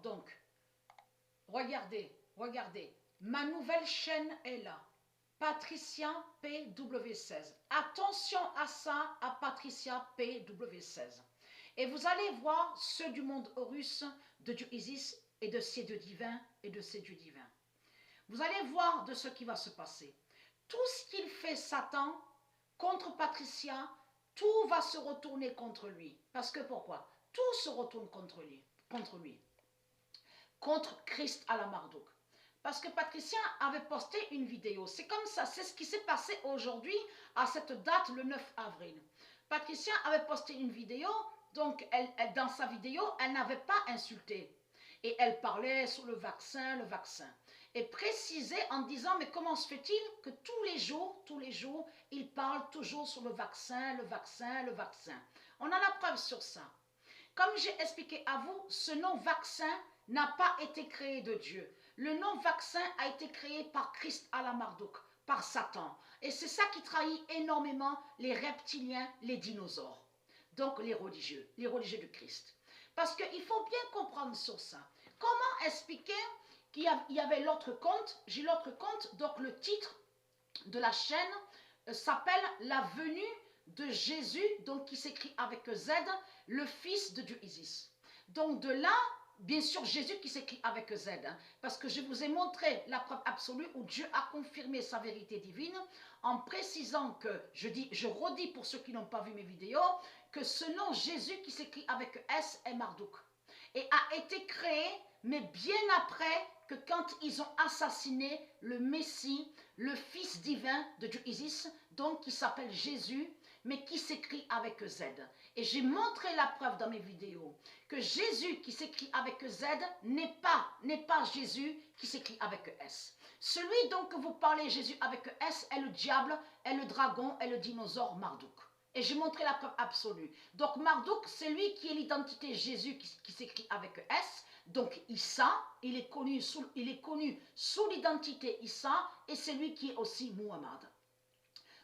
Donc, regardez, ma nouvelle chaîne est là. Patricia PW16. Attention à ça, à Patricia PW16. Et vous allez voir ceux du monde Horus, de Dieu Isis et de ses dieux divins et de ses dieux divins. Vous allez voir de ce qui va se passer. Tout ce qu'il fait Satan contre Patricia, tout va se retourner contre lui. Parce que pourquoi? Tout se retourne contre lui. Contre Christ à la Marduk. Parce que Patricia avait posté une vidéo. C'est comme ça, c'est ce qui s'est passé aujourd'hui à cette date, le 9 avril. Patricia avait posté une vidéo, donc dans sa vidéo, elle n'avait pas insulté. Et elle parlait sur le vaccin. Et précisait en disant, mais comment se fait-il que tous les jours, il parle toujours sur le vaccin. On a la preuve sur ça. Comme j'ai expliqué à vous, ce nom vaccin n'a pas été créé de Dieu. Le nom vaccin a été créé par Christ à la Marduk, par Satan. Et c'est ça qui trahit énormément les reptiliens, les dinosaures. Donc les religieux du Christ. Parce qu'il faut bien comprendre sur ça. Comment expliquer qu'il y avait l'autre compte? J'ai l'autre compte, donc le titre de la chaîne s'appelle La venue de Jésus, donc qui s'écrit avec Z, le fils de Dieu Isis. Donc de là, bien sûr, Jésus qui s'écrit avec Z, parce que je vous ai montré la preuve absolue où Dieu a confirmé sa vérité divine en précisant que, je redis pour ceux qui n'ont pas vu mes vidéos, que ce nom Jésus qui s'écrit avec S est Marduk et a été créé, mais bien après que quand ils ont assassiné le Messie, le Fils divin de Dieu Isis, donc qui s'appelle Jésus, mais qui s'écrit avec Z. Et j'ai montré la preuve dans mes vidéos que Jésus qui s'écrit avec Z n'est pas Jésus qui s'écrit avec S. Celui dont que vous parlez, Jésus avec S, est le diable, est le dragon, est le dinosaure Marduk. Et j'ai montré la preuve absolue. Donc Marduk, c'est lui qui est l'identité Jésus qui s'écrit avec S. Donc Issa, il est connu sous l'identité Issa, et c'est lui qui est aussi Muhammad.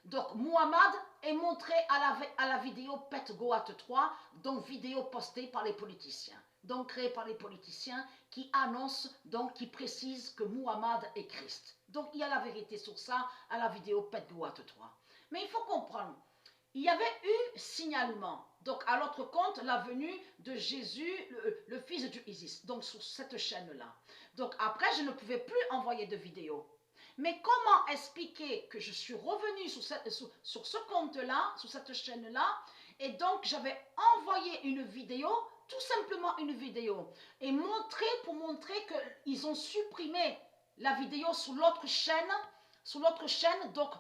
Donc Muhammad est montré à la vidéo Pet Goat 3, donc vidéo postée par les politiciens. Donc créée par les politiciens qui annoncent, donc qui précisent que Muhammad est Christ. Donc il y a la vérité sur ça à la vidéo Pet Goat 3. Mais il faut comprendre, il y avait eu signalement, donc à l'autre compte, la venue de Jésus, le fils de Dieu Isis, donc sur cette chaîne-là. Donc après, je ne pouvais plus envoyer de vidéos. Mais comment expliquer que je suis revenue sur ce compte-là, sur cette chaîne-là, et donc j'avais envoyé une vidéo, tout simplement une vidéo, et pour montrer qu'ils ont supprimé la vidéo sur l'autre chaîne, donc,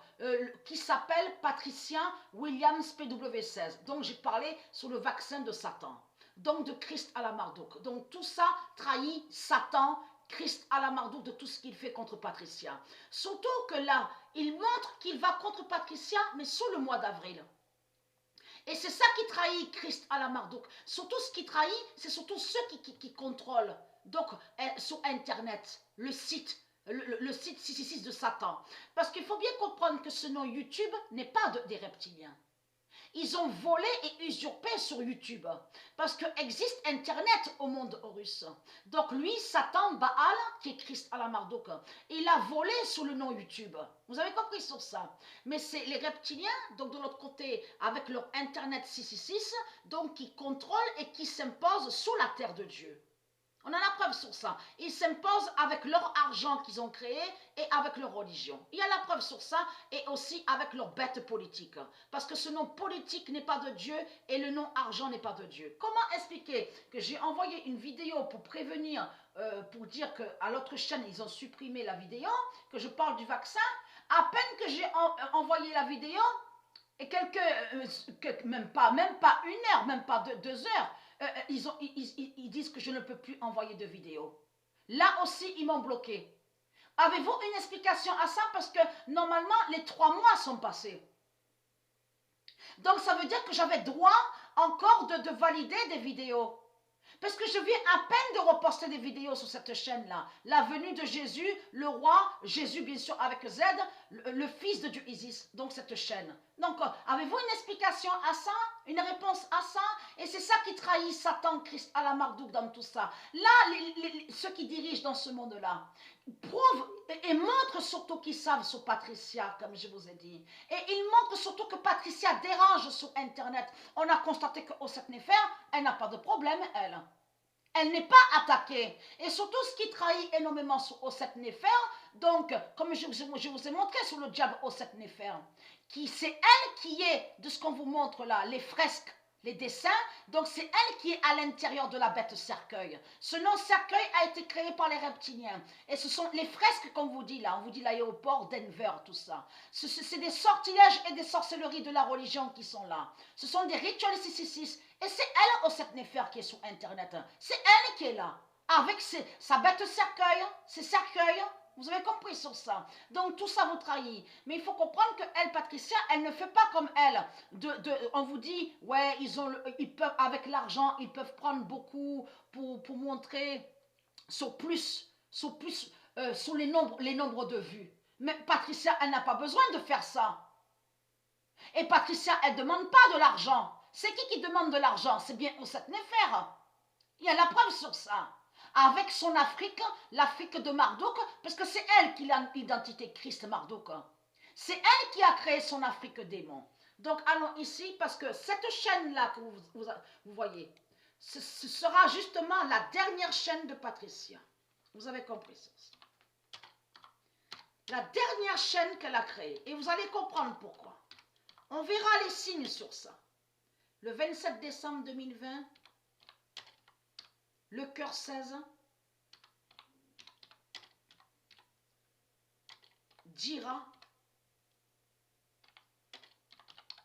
qui s'appelle Patricia Williams PW16. Donc j'ai parlé sur le vaccin de Satan, donc de Christ à la Marduk. Donc tout ça trahit Satan, Christ à la Marduk, de tout ce qu'il fait contre Patricia. Surtout que là, il montre qu'il va contre Patricia, mais sous le mois d'avril. Et c'est ça qui trahit Christ à la Marduk. Surtout ce qui trahit, c'est surtout ceux qui contrôlent, donc sur Internet, le site 666 de Satan. Parce qu'il faut bien comprendre que ce nom YouTube n'est pas des reptiliens. Ils ont volé et usurpé sur YouTube. Parce qu'existe Internet au monde Horus. Donc lui, Satan, Baal, qui est Christ à la Marduk, il a volé sous le nom YouTube. Vous avez compris sur ça. Mais c'est les reptiliens, donc de l'autre côté, avec leur Internet 666, donc qui contrôlent et qui s'imposent sous la terre de Dieu. On a la preuve sur ça. Ils s'imposent avec leur argent qu'ils ont créé et avec leur religion. Il y a la preuve sur ça et aussi avec leur bête politique. Parce que ce nom politique n'est pas de Dieu et le nom argent n'est pas de Dieu. Comment expliquer que j'ai envoyé une vidéo pour prévenir, pour dire qu'à l'autre chaîne, ils ont supprimé la vidéo, que je parle du vaccin, à peine que j'ai envoyé la vidéo, et même pas 1 heure, même pas 2 heures, ils disent que je ne peux plus envoyer de vidéos. Là aussi, ils m'ont bloqué. Avez-vous une explication à ça? Parce que normalement, les 3 mois sont passés. Donc, ça veut dire que j'avais droit encore de valider des vidéos. Parce que je viens à peine de reposter des vidéos sur cette chaîne-là. La venue de Jésus, le roi, Jésus bien sûr avec Z, le fils de Dieu Isis, donc cette chaîne. Donc, avez-vous une explication à ça? Une réponse à ça? Et c'est ça qui trahit Satan, Christ à la Marduk dans tout ça. Là, ceux qui dirigent dans ce monde-là prouvent et montrent surtout qu'ils savent sur Patricia, comme je vous ai dit. Et ils montrent surtout que Patricia dérange sur Internet. On a constaté que Osset Nefer, elle n'a pas de problème, elle. Elle n'est pas attaquée. Et surtout, ce qui trahit énormément sur Osset Nefer, donc, comme je vous ai montré sur le diable Osset Nefer, c'est elle qui est, de ce qu'on vous montre là, les fresques, les dessins, donc c'est elle qui est à l'intérieur de la bête cercueil. Ce nom cercueil a été créé par les reptiliens. Et ce sont les fresques qu'on vous dit là, on vous dit l'aéroport, Denver, tout ça. C'est des sortilèges et des sorcelleries de la religion qui sont là. Ce sont des rituels 666. Et c'est elle, Osset Nefer, qui est sur Internet. C'est elle qui est là, avec sa bête cercueil, ses cercueils. Vous avez compris sur ça. Donc tout ça vous trahit. Mais il faut comprendre que elle, Patricia, elle ne fait pas comme elle. On vous dit, ouais, ils peuvent, avec l'argent, ils peuvent prendre beaucoup pour montrer sur les nombres de vues. Mais Patricia, elle n'a pas besoin de faire ça. Et Patricia, elle ne demande pas de l'argent. C'est qui demande de l'argent? C'est bien Osset Nefer. Il y a la preuve sur ça. Avec son Afrique, l'Afrique de Marduk, parce que c'est elle qui a l'identité Christ Marduk. C'est elle qui a créé son Afrique démon. Donc allons ici, parce que cette chaîne-là que vous voyez, ce sera justement la dernière chaîne de Patricia. Vous avez compris ça? La dernière chaîne qu'elle a créée. Et vous allez comprendre pourquoi. On verra les signes sur ça. Le 27 décembre 2020, le cœur 16, Dira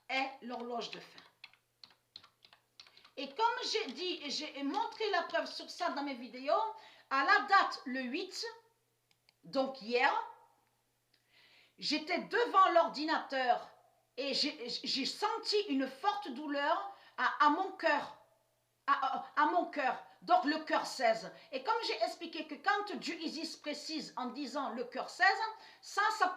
est l'horloge de fin. Et comme j'ai dit, et j'ai montré la preuve sur ça dans mes vidéos, à la date le 8, donc hier, j'étais devant l'ordinateur et j'ai senti une forte douleur à mon cœur. À mon cœur, donc le cœur 16. Et comme j'ai expliqué que quand Dieu Isis précise en disant le cœur 16, ça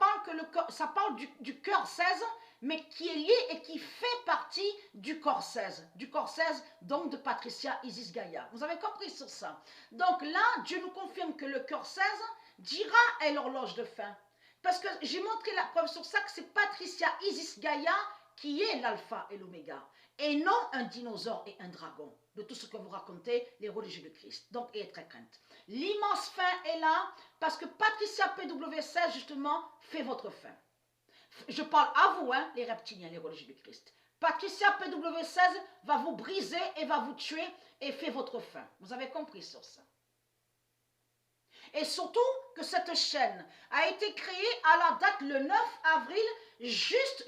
parle du cœur 16, mais qui est lié et qui fait partie du corps 16. Du corps 16, donc de Patricia Isis Gaïa. Vous avez compris sur ça? Donc là, Dieu nous confirme que le cœur 16 dira est l'horloge de fin. Parce que j'ai montré la preuve sur ça que c'est Patricia Isis Gaïa qui est l'alpha et l'oméga. Et non un dinosaure et un dragon, de tout ce que vous racontez, les religieux de Christ. Donc, ayez très crainte. L'immense fin est là, parce que Patricia PW16, justement, fait votre fin. Je parle à vous, hein, les reptiliens, les religieux de Christ. Patricia PW16 va vous briser et va vous tuer et fait votre fin. Vous avez compris sur ça? Et surtout que cette chaîne a été créée à la date le 9 avril, juste,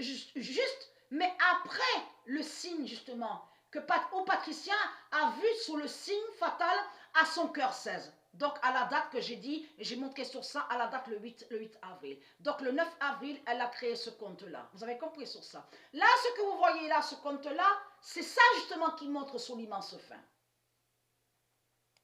mais après le signe justement, que Patricia a vu sous le signe fatal à son cœur 16. Donc à la date que j'ai dit, et j'ai montré sur ça, à la date le 8 avril. Donc le 9 avril, elle a créé ce compte-là. Vous avez compris sur ça? Là, ce que vous voyez là, ce compte-là, c'est ça justement qui montre son immense fin.